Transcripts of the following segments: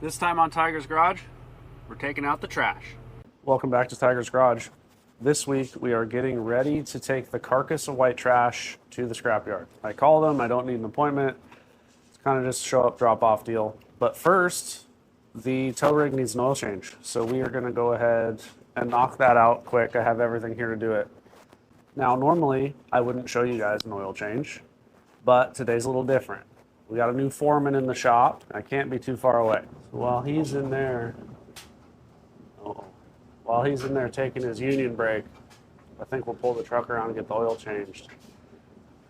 This time on TYGR's Garage, we're taking out the trash. Welcome back to TYGR's Garage. This week we are getting ready to take the carcass of white trash to the scrapyard. I call them, I don't need an appointment. It's kind of just show up, drop off deal. But first, the tow rig needs an oil change. So we are gonna go ahead and knock that out quick. I have everything here to do it. Now, normally I wouldn't show you guys an oil change, but today's a little different. We got a new foreman in the shop. I can't be too far away. So while he's in there, taking his union break, I think we'll pull the truck around and get the oil changed.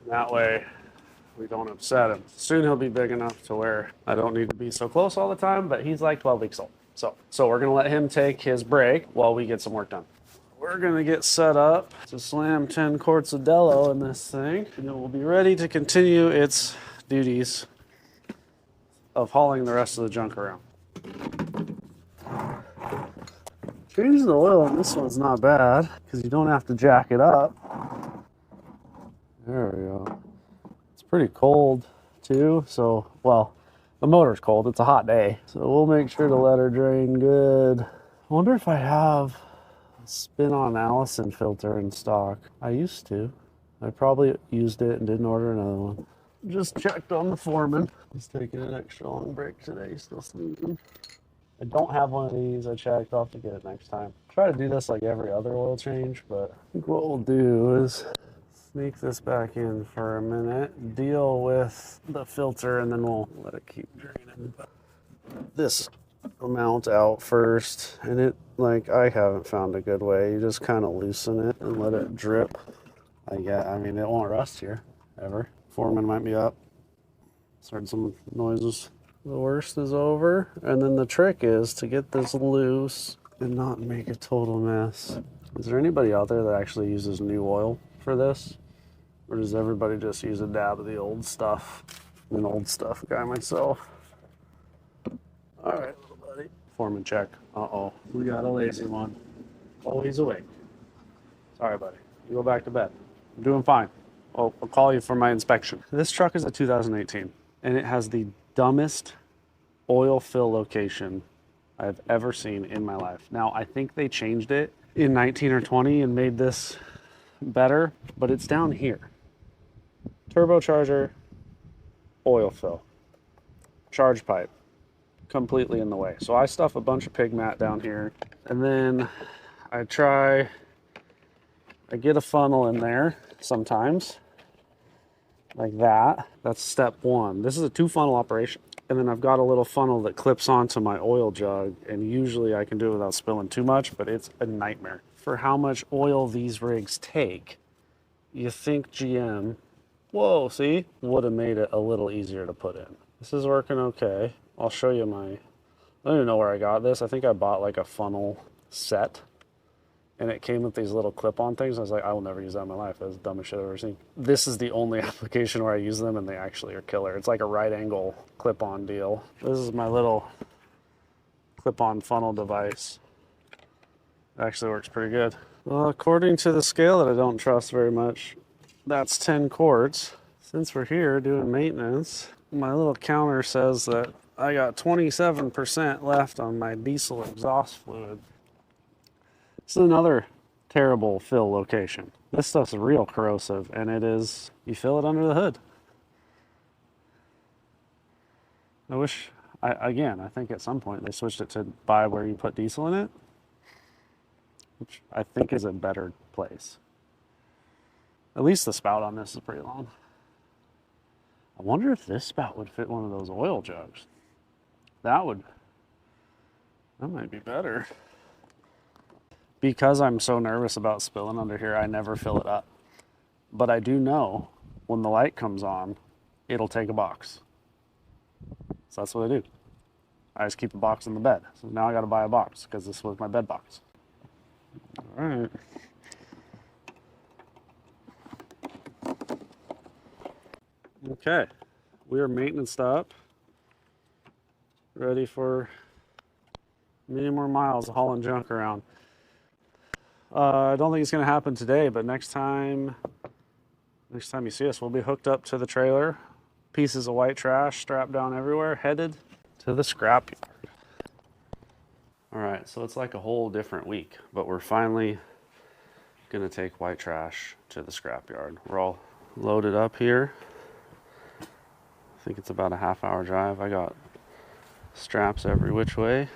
And that way we don't upset him. Soon he'll be big enough to where I don't need to be so close all the time, but he's like 12 weeks old. So we're gonna let him take his break while we get some work done. We're gonna get set up to slam 10 quarts of Dello in this thing, and it will be ready to continue its duties of hauling the rest of the junk around. Changing the oil on this one's not bad because you don't have to jack it up. There we go. It's pretty cold too, so, well, the motor's cold. It's a hot day, so we'll make sure to let her drain good. I wonder if I have a spin-on Allison filter in stock. I used to. I probably used it and didn't order another one. Just checked on the foreman. He's taking an extra long break today. He's still sleeping. I don't have one of these. I checked. I'll have to get it next time. Try to do this like every other oil change, but I think what we'll do is sneak this back in for a minute, deal with the filter, and then we'll let it keep draining. This amount out first, and it, like, I haven't found a good way. You just kind of loosen it and let it drip. I mean, it won't rust here, ever. Foreman might be up. Started some noises. The worst is over. And then the trick is to get this loose and not make a total mess. Is there anybody out there that actually uses new oil for this? Or does everybody just use a dab of the old stuff? I'm an old stuff guy myself. All right, little buddy. Foreman check. Uh-oh, we got a lazy one. Oh, he's awake. Sorry, buddy. You go back to bed. I'm doing fine. I'll call you for my inspection. This truck is a 2018, and it has the dumbest oil fill location I've ever seen in my life. Now, I think they changed it in 19 or 20 and made this better, but it's down here. Turbocharger, oil fill, charge pipe, completely in the way. So I stuff a bunch of pig mat down here, and then I get a funnel in there sometimes, like that. That's step one. This is a 2-funnel operation. And then I've got a little funnel that clips onto my oil jug, and usually I can do it without spilling too much, but it's a nightmare. For how much oil these rigs take, you think GM, whoa, see, would have made it a little easier to put in. This is working okay. I'll show you I don't even know where I got this. I think I bought like a funnel set, and it came with these little clip-on things. I was like, I will never use that in my life. That's the dumbest shit I've ever seen. This is the only application where I use them, and they actually are killer. It's like a right angle clip-on deal. This is my little clip-on funnel device. It actually works pretty good. Well, according to the scale that I don't trust very much, that's 10 quarts. Since we're here doing maintenance, my little counter says that I got 27% left on my diesel exhaust fluid. This is another terrible fill location. This stuff's real corrosive, and it is, you fill it under the hood. I wish, I think at some point they switched it to buy where you put diesel in it, which I think is a better place. At least the spout on this is pretty long. I wonder if this spout would fit one of those oil jugs. That might be better. Because I'm so nervous about spilling under here, I never fill it up. But I do know when the light comes on, it'll take a box. So that's what I do. I just keep a box in the bed. So now I got to buy a box because this was my bed box. All right. Okay, we are maintenanced up. Ready for many more miles of hauling junk around. I don't think it's going to happen today, but next time you see us, we'll be hooked up to the trailer, pieces of white trash strapped down everywhere, headed to the scrapyard. All right, so it's like a whole different week, but we're finally gonna take White Trash to the scrapyard. We're all loaded up here. I think it's about a half-hour drive. I got straps every which way.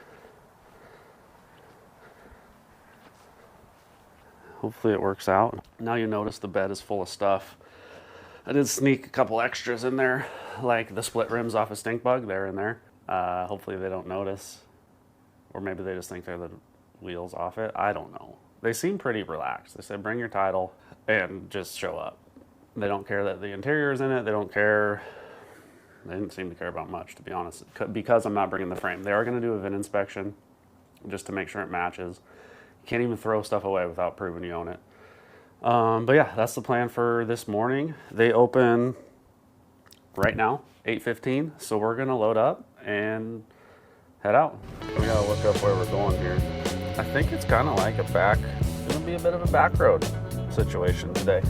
Hopefully it works out. Now you notice the bed is full of stuff. I did sneak a couple extras in there, like the split rims off a stink bug. They're in there. Hopefully they don't notice. Or maybe they just think they're the wheels off it. I don't know. They seem pretty relaxed. They said bring your title and just show up. They don't care that the interior is in it. They don't care. They didn't seem to care about much, to be honest, because I'm not bringing the frame. They are going to do a VIN inspection just to make sure it matches. You can't even throw stuff away without proving you own it. But yeah, that's the plan for this morning. They open right now, 8:15. So we're going to load up and head out. We got to look up where we're going here. I think it's kind of like it's going to be a bit of a back road situation today.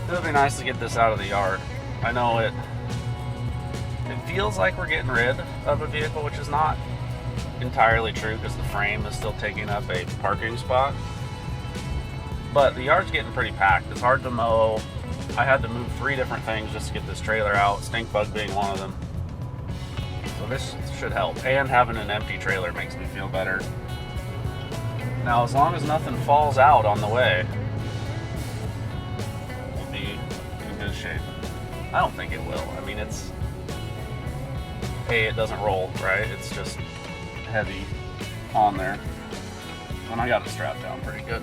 It would be nice to get this out of the yard. I know it feels like we're getting rid of a vehicle, which is not entirely true because the frame is still taking up a parking spot. But the yard's getting pretty packed. It's hard to mow. I had to move 3 different things just to get this trailer out, stink bug being one of them. So this should help. And having an empty trailer makes me feel better. Now, as long as nothing falls out on the way, shape. I don't think it will. I mean, it doesn't roll, right? It's just heavy on there. And I got it strapped down pretty good.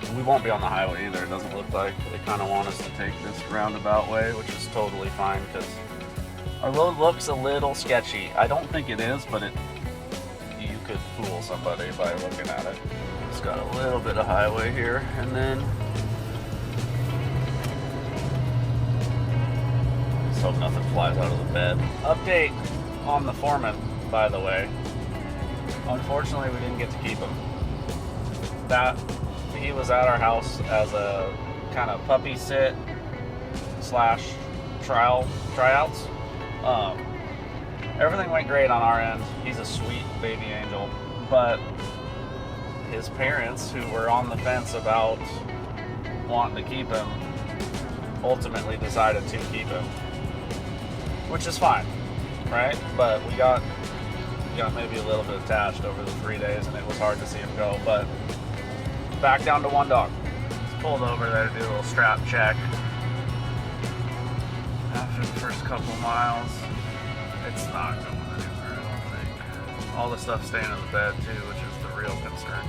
And we won't be on the highway either, it doesn't look like. They kind of want us to take this roundabout way, which is totally fine because our road looks a little sketchy. I don't think it is, but you could fool somebody by looking at it. It's got a little bit of highway here, and then hope nothing flies out of the bed. Update on the foreman, by the way. Unfortunately, we didn't get to keep him. He was at our house as a kind of puppy sit / tryouts. Everything went great on our end. He's a sweet baby angel, but his parents, who were on the fence about wanting to keep him, ultimately decided to keep him. Which is fine, right? But we got maybe a little bit attached over the 3 days, and it was hard to see him go. But back down to 1 dog. Just pulled over there to do a little strap check. After the first couple miles, it's not going anywhere, I don't think. All the stuff staying in the bed too, which is the real concern.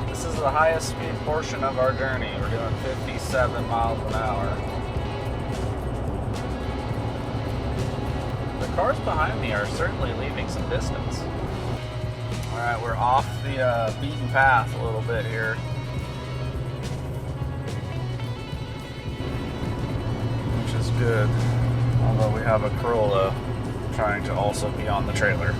This is the highest speed portion of our journey. We're doing 57 miles an hour. Cars behind me are certainly leaving some distance. All right, we're off the beaten path a little bit here. Which is good, although we have a Corolla trying to also be on the trailer.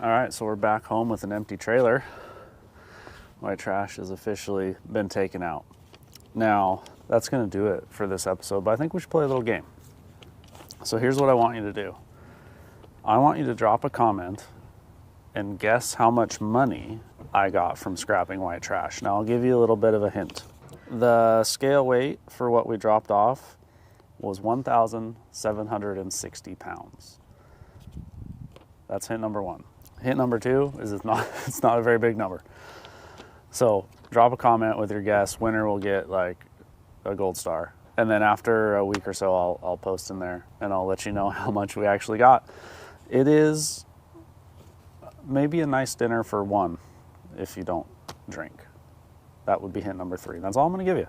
All right, so we're back home with an empty trailer. White Trash has officially been taken out. Now, that's gonna do it for this episode, but I think we should play a little game. So here's what I want you to do. I want you to drop a comment and guess how much money I got from scrapping White Trash. Now, I'll give you a little bit of a hint. The scale weight for what we dropped off was 1,760 pounds. That's hint number one. Hint number two is it's not a very big number. So drop a comment with your guess. Winner will get like a gold star. And then after a week or so, I'll post in there and I'll let you know how much we actually got. It is maybe a nice dinner for one if you don't drink. That would be hint number 3. That's all I'm going to give you.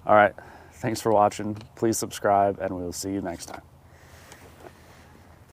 All right. Thanks for watching. Please subscribe, and we'll see you next time.